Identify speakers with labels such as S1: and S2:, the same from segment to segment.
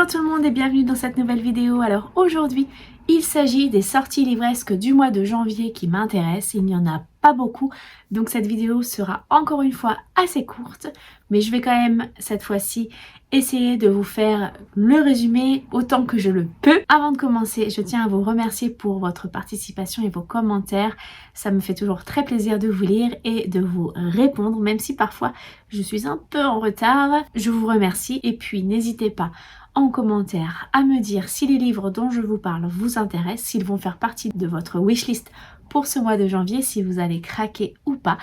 S1: Hello tout le monde et bienvenue dans cette nouvelle vidéo. Alors aujourd'hui, il s'agit des sorties livresques du mois de janvier qui m'intéressent. Il n'y en a pas beaucoup, donc cette vidéo sera encore une fois assez courte. Mais je vais quand même cette fois-ci essayer de vous faire le résumé autant que je le peux. Avant de commencer, je tiens à vous remercier pour votre participation et vos commentaires. Ça me fait toujours très plaisir de vous lire et de vous répondre, même si parfois je suis un peu en retard. Je vous remercie et puis n'hésitez pas en commentaire à me dire si les livres dont je vous parle vous intéressent, s'ils vont faire partie de votre wishlist pour ce mois de janvier, si vous allez craquer ou pas.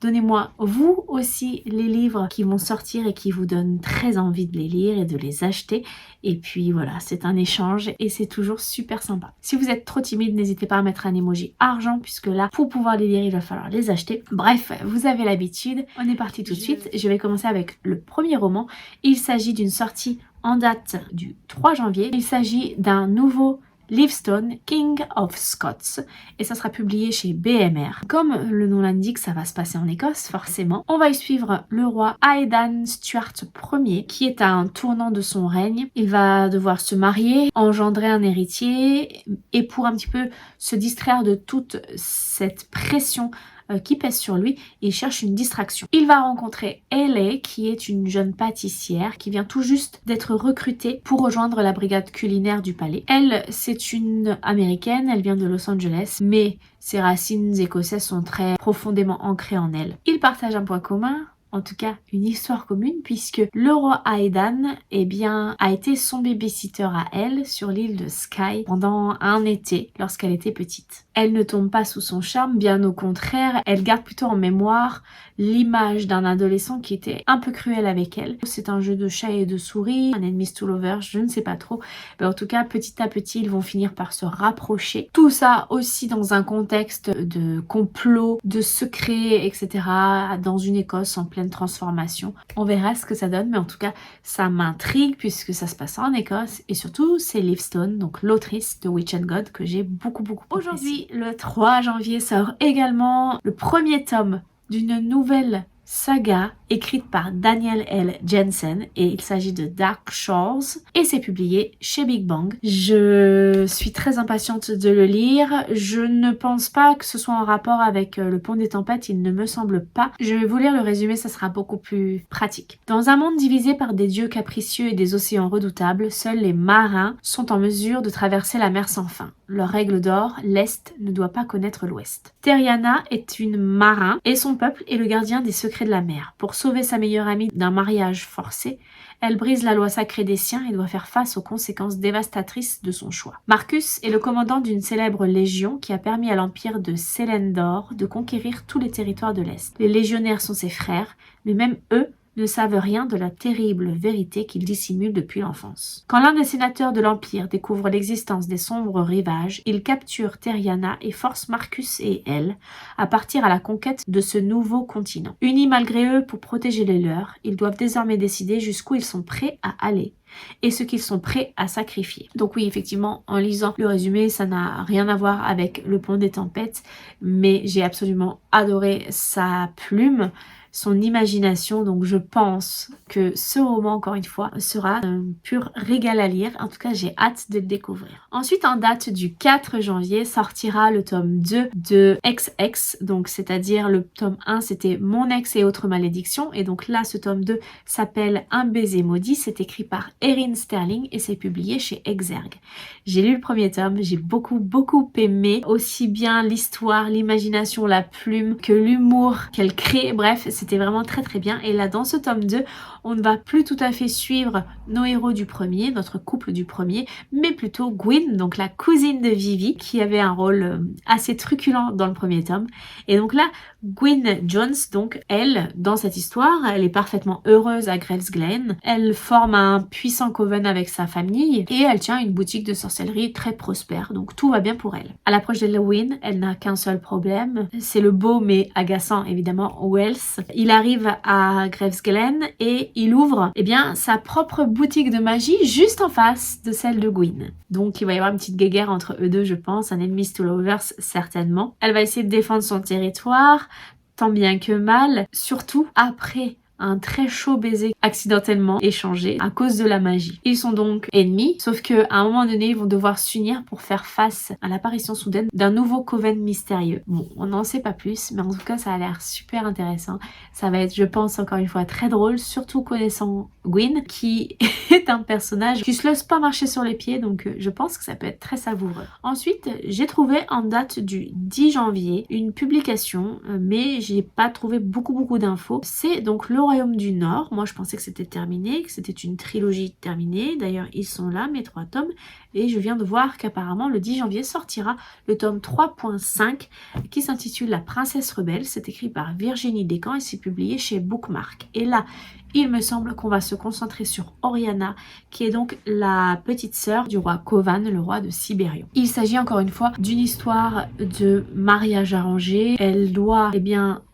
S1: Donnez-moi vous aussi les livres qui vont sortir et qui vous donnent très envie de les lire et de les acheter. Et puis voilà, c'est un échange et c'est toujours super sympa. Si vous êtes trop timide, n'hésitez pas à mettre un emoji argent puisque là, pour pouvoir les lire, il va falloir les acheter. Bref, vous avez l'habitude. On est parti tout de suite. Je vais commencer avec le premier roman. Il s'agit d'une sortie en date du 3 janvier. Il s'agit d'un nouveau Livingstone, King of Scots, et ça sera publié chez BMR. Comme le nom l'indique, ça va se passer en Écosse, forcément. On va y suivre le roi Aedan Stuart Ier, qui est à un tournant de son règne. Il va devoir se marier, engendrer un héritier, et pour un petit peu se distraire de toute cette pression qui pèse sur lui, il cherche une distraction. Il va rencontrer Hayley, qui est une jeune pâtissière qui vient tout juste d'être recrutée pour rejoindre la brigade culinaire du palais. Elle, c'est une américaine, elle vient de Los Angeles, mais ses racines écossaises sont très profondément ancrées en elle. Ils partagent un point commun, en tout cas une histoire commune, puisque le roi Aedan a été son babysitter à elle sur l'île de Skye pendant un été lorsqu'elle était petite. Elle ne tombe pas sous son charme, bien au contraire, elle garde plutôt en mémoire l'image d'un adolescent qui était un peu cruel avec elle. C'est un jeu de chat et de souris, un enemies to lovers, je ne sais pas trop. Mais en tout cas, petit à petit, ils vont finir par se rapprocher. Tout ça aussi dans un contexte de complot, de secret, etc. dans une Écosse en pleine transformation. On verra ce que ça donne, mais en tout cas, ça m'intrigue puisque ça se passe en Écosse et surtout, c'est Livingstone, donc l'autrice de Witch and God que j'ai beaucoup apprécié. Aujourd'hui, le 3 janvier sort également le premier tome d'une nouvelle saga écrite par Daniel L. Jensen et il s'agit de Dark Shores et c'est publié chez Big Bang. Je suis très impatiente de le lire. Je ne pense pas que ce soit en rapport avec le Pont des Tempêtes, il ne me semble pas. Je vais vous lire le résumé, ça sera beaucoup plus pratique. Dans un monde divisé par des dieux capricieux et des océans redoutables, seuls les marins sont en mesure de traverser la mer sans fin. Leur règle d'or, l'Est ne doit pas connaître l'Ouest. Terriana est une marin et son peuple est le gardien des secrets de la mer. Pour sauver sa meilleure amie d'un mariage forcé, elle brise la loi sacrée des siens et doit faire face aux conséquences dévastatrices de son choix. Marcus est le commandant d'une célèbre légion qui a permis à l'empire de Célendor de conquérir tous les territoires de l'Est. Les légionnaires sont ses frères, mais même eux ne savent rien de la terrible vérité qu'ils dissimulent depuis l'enfance. Quand l'un des sénateurs de l'Empire découvre l'existence des sombres rivages, il capture Terriana et force Marcus et elle à partir à la conquête de ce nouveau continent. Unis malgré eux pour protéger les leurs, ils doivent désormais décider jusqu'où ils sont prêts à aller et ce qu'ils sont prêts à sacrifier. Donc oui, effectivement, en lisant le résumé, ça n'a rien à voir avec le Pont des Tempêtes, mais j'ai absolument adoré sa plume, son imagination, donc je pense que ce roman, encore une fois, sera un pur régal à lire. En tout cas, j'ai hâte de le découvrir. Ensuite, en date du 4 janvier, sortira le tome 2 de XX, donc c'est-à-dire le tome 1, c'était Mon ex et autres malédictions, et donc là, ce tome 2 s'appelle Un baiser maudit, c'est écrit par Erin Sterling et c'est publié chez Exergue. J'ai lu le premier tome, j'ai beaucoup aimé, aussi bien l'histoire, l'imagination, la plume, que l'humour qu'elle crée, bref, c'était vraiment très bien. Et là, dans ce tome 2, on ne va plus tout à fait suivre nos héros du premier, notre couple du premier, mais plutôt Gwyn, donc la cousine de Vivi, qui avait un rôle assez truculent dans le premier tome. Et donc là, Gwyn Jones, donc elle, dans cette histoire, elle est parfaitement heureuse à Graves Glen. Elle forme un puissant coven avec sa famille et elle tient une boutique de sorcellerie très prospère, donc tout va bien pour elle. À l'approche d'Halloween, elle n'a qu'un seul problème, c'est le beau mais agaçant évidemment Wells. Il arrive à Graves Glen et il ouvre sa propre boutique de magie juste en face de celle de Gwyn. Donc il va y avoir une petite guéguerre entre eux deux, je pense, un enemies to lovers certainement. Elle va essayer de défendre son territoire, tant bien que mal, surtout après un très chaud baiser accidentellement échangé à cause de la magie. Ils sont donc ennemis, sauf que à un moment donné, ils vont devoir s'unir pour faire face à l'apparition soudaine d'un nouveau coven mystérieux. Bon, on n'en sait pas plus, mais en tout cas, ça a l'air super intéressant. Ça va être, je pense, encore une fois, très drôle, surtout connaissant Gwyn, qui est un personnage qui se laisse pas marcher sur les pieds, donc je pense que ça peut être très savoureux. Ensuite, j'ai trouvé en date du 10 janvier une publication, mais j'ai pas trouvé beaucoup d'infos. C'est donc Le Royaume du Nord. Moi, je pensais que c'était terminé, que c'était une trilogie terminée. D'ailleurs, ils sont là, mes 3 tomes, et je viens de voir qu'apparemment le 10 janvier sortira le tome 3.5 qui s'intitule La Princesse Rebelle. C'est écrit par Virginie Descamps et c'est publié chez Bookmark. Et là, il me semble qu'on va se concentrer sur Oriana, qui est donc la petite sœur du roi Kovan, le roi de Sibérion. Il s'agit encore une fois d'une histoire de mariage arrangé. Elle doit,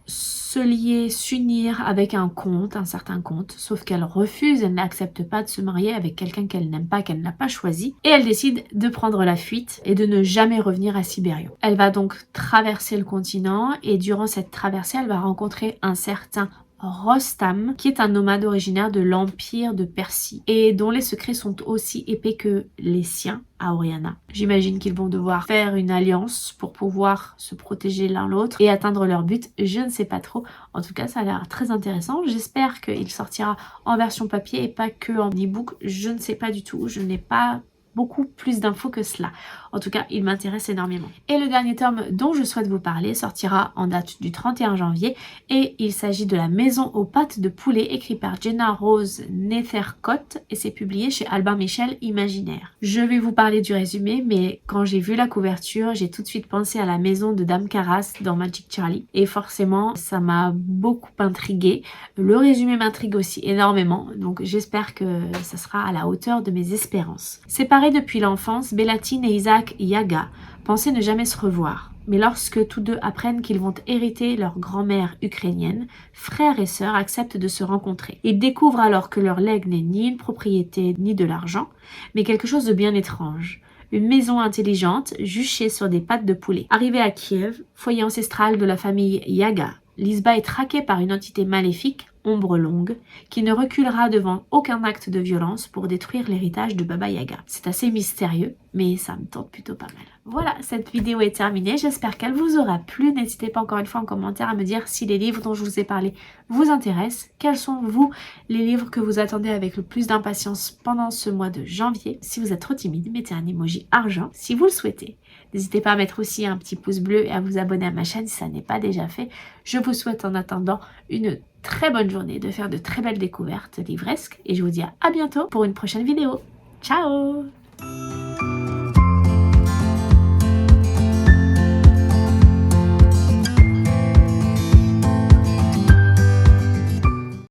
S1: se lier, s'unir avec un comte, un certain comte, sauf qu'elle refuse, elle n'accepte pas de se marier avec quelqu'un qu'elle n'aime pas, qu'elle n'a pas choisi, et elle décide de prendre la fuite et de ne jamais revenir à Sibérion. Elle va donc traverser le continent, et durant cette traversée, elle va rencontrer un certain Rostam, qui est un nomade originaire de l'Empire de Persie et dont les secrets sont aussi épais que les siens à Oriana. J'imagine qu'ils vont devoir faire une alliance pour pouvoir se protéger l'un l'autre et atteindre leur but. Je ne sais pas trop. En tout cas, ça a l'air très intéressant. J'espère qu'il sortira en version papier et pas que en e-book. Je ne sais pas du tout. Je n'ai pas beaucoup plus d'infos que cela. En tout cas, il m'intéresse énormément. Et le dernier tome dont je souhaite vous parler sortira en date du 31 janvier et il s'agit de La Maison aux pattes de poulet, écrit par Jenna Rose Nethercott et c'est publié chez Albin Michel Imaginaire. Je vais vous parler du résumé, mais quand j'ai vu la couverture, j'ai tout de suite pensé à la maison de Dame Carras dans Magic Charlie et forcément, ça m'a beaucoup intriguée. Le résumé m'intrigue aussi énormément, donc j'espère que ça sera à la hauteur de mes espérances. Séparés depuis l'enfance, Bellatine et Isaac Yaga pensaient ne jamais se revoir. Mais lorsque tous deux apprennent qu'ils vont hériter leur grand-mère ukrainienne, frères et sœurs acceptent de se rencontrer. Ils découvrent alors que leur legs n'est ni une propriété ni de l'argent, mais quelque chose de bien étrange. Une maison intelligente, juchée sur des pattes de poulet. Arrivée à Kiev, foyer ancestral de la famille Yaga, Lisba est traquée par une entité maléfique, Ombre Longue, qui ne reculera devant aucun acte de violence pour détruire l'héritage de Baba Yaga. C'est assez mystérieux, mais ça me tente plutôt pas mal. Voilà, cette vidéo est terminée, j'espère qu'elle vous aura plu. N'hésitez pas encore une fois en commentaire à me dire si les livres dont je vous ai parlé vous intéressent. Quels sont, vous, les livres que vous attendez avec le plus d'impatience pendant ce mois de janvier? Si vous êtes trop timide, mettez un emoji argent si vous le souhaitez. N'hésitez pas à mettre aussi un petit pouce bleu et à vous abonner à ma chaîne si ça n'est pas déjà fait. Je vous souhaite en attendant une très bonne journée, de faire de très belles découvertes livresques et je vous dis à bientôt pour une prochaine vidéo. Ciao!